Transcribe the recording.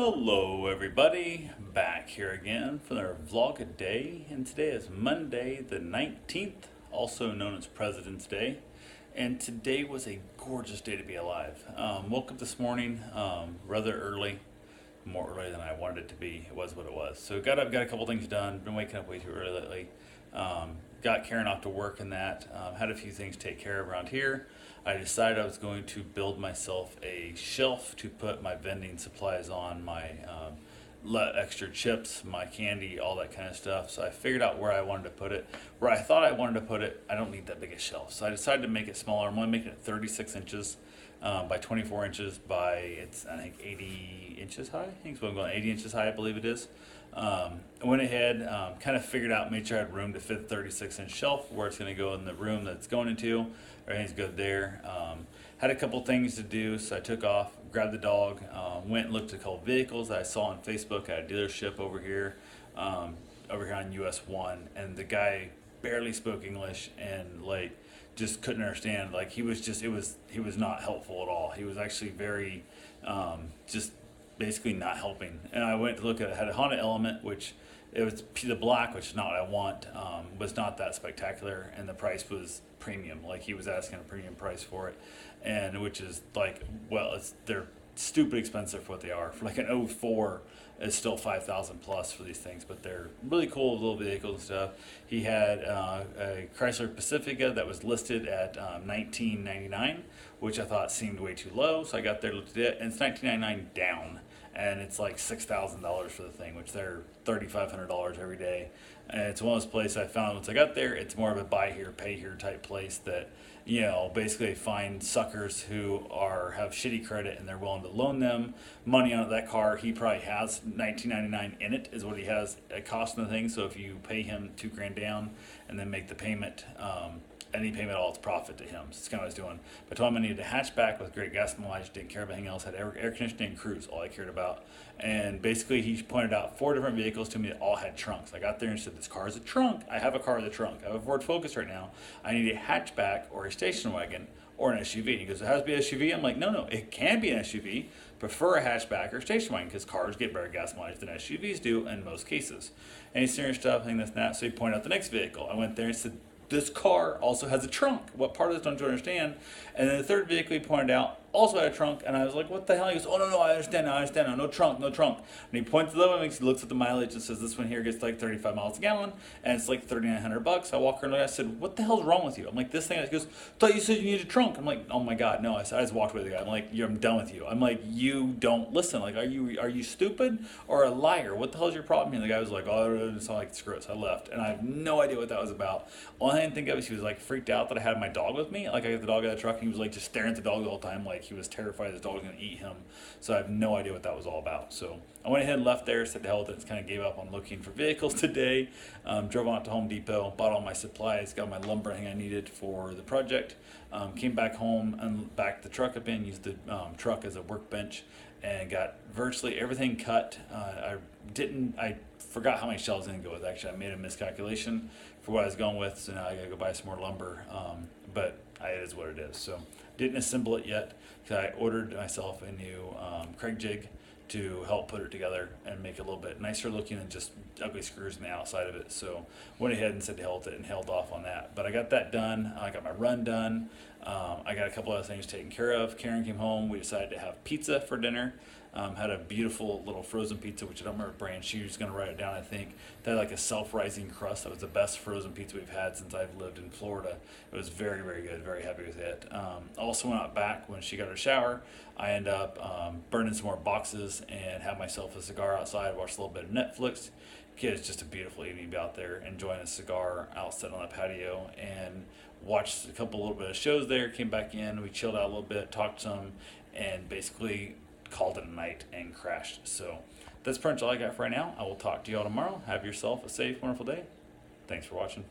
Hello everybody, back here again for our vlog a day, and today is Monday the 19th, also known as President's Day, and today was a gorgeous day to be alive. Woke up this morning rather early, more early than I wanted it to be. It was what it was. So got up, got a couple things done, been waking up way too early lately. Got Karen off to work and that, had a few things to take care of around here. I decided I was going to build myself a shelf to put my vending supplies on, my extra chips, my candy, all that kind of stuff. So I figured out where I wanted to put it. Where I thought I wanted to put it, I don't need that big a shelf. So I decided to make it smaller. I'm only making it 36 inches by 24 inches by, it's I think 80 inches high. I think it's going 80 inches high, I believe it is. I went ahead, kind of figured out, made sure I had room to fit the 36-inch shelf where it's going to go in the room that it's going into. Everything's good there. Had a couple things to do, so I took off, grabbed the dog, went and looked at a couple vehicles that I saw on Facebook at a dealership over here on US 1, and the guy barely spoke English and like just couldn't understand. Like he was not helpful at all. He was actually very just basically not helping. And I went to look at it. It had a Honda Element, which it was the black, which is not what I want, was not that spectacular, and the price was premium. Like he was asking a premium price for it, and which is like, well, they're stupid expensive for what they are. For like an '04, it's still 5,000 plus for these things, but they're really cool little vehicles and stuff. He had a Chrysler Pacifica that was listed at $1999, which I thought seemed way too low. So I got there, looked at it, and it's $1999 down, and it's like $6,000 for the thing, which they're $3,500 every day. And it's one of those places I found once I got there, it's more of a buy here, pay here type place that, you know, basically find suckers who have shitty credit and they're willing to loan them money on that car. He probably has $19.99 in it is what he has at cost of the thing. So if you pay him $2,000 down and then make the payment, any payment, all it's profit to him. So it's kind of what I was doing. But I told him I needed a hatchback with great gas mileage, didn't care about anything else, had air conditioning and cruise, all I cared about. And basically he pointed out 4 different vehicles to me that all had trunks. I got there and said, this car is a trunk. I have a car with a trunk. I have a Ford Focus right now. I need a hatchback or a station wagon or an SUV. He goes, it has to be an SUV? I'm like, no, it can be an SUV. Prefer a hatchback or station wagon because cars get better gas mileage than SUVs do in most cases. And he's serious stuff, and this and that. So he pointed out the next vehicle. I went there and said, this car also has a trunk. What part of this don't you understand? And then the third vehicle he pointed out also had a trunk, and I was like, what the hell? He goes, oh, no, I understand now, no trunk. And he points to the other one, he looks at the mileage and says, this one here gets like 35 miles a gallon, and it's like $3,900. I walk around and I said, what the hell's wrong with you? I'm like, this thing, he goes, thought you said you needed a trunk. I'm like, oh my God, no. I just walked away with the guy. I'm like, I'm done with you. I'm like, you don't listen. Like, are you stupid or a liar? What the hell is your problem? And the guy was like, oh, it's not like, screw it. So I left, and I have no idea what that was about. All I didn't think of is he was like freaked out that I had my dog with me. Like I got the dog out of the truck, and he was like just staring at the dog the whole time, like he was terrified his dog was going to eat him. So I have no idea what that was all about. So I went ahead and left there, said the hell with it, just kind of gave up on looking for vehicles today. Drove on to Home Depot, bought all my supplies, got my lumber I needed for the project. Came back home and backed the truck up in, used the truck as a workbench, and got virtually everything cut. I forgot how many shelves I didn't go with. Actually, I made a miscalculation for what I was going with, so now I gotta go buy some more lumber. But it is what it is. So didn't assemble it yet because I ordered myself a new Craig jig to help put it together and make it a little bit nicer looking than just ugly screws in the outside of it. So went ahead and said to hell with it and held off on that. But I got that done. I got my run done. I got a couple other things taken care of. Karen came home. We decided to have pizza for dinner. Had a beautiful little frozen pizza, which I don't remember brand. She was going to write it down, I think. That had like a self-rising crust. That was the best frozen pizza we've had since I've lived in Florida. It was very, very good. Very happy with it. Also went out back when she got her shower. I ended up burning some more boxes and had myself a cigar outside. Watched a little bit of Netflix. It's just a beautiful evening out there, enjoying a cigar out sitting on the patio, and watched a little bit of shows there. Came back in. We chilled out a little bit, talked some, and basically called it a night and crashed. So that's pretty much all I got for right now. I will talk to you all tomorrow. Have yourself a safe, wonderful day. Thanks for watching.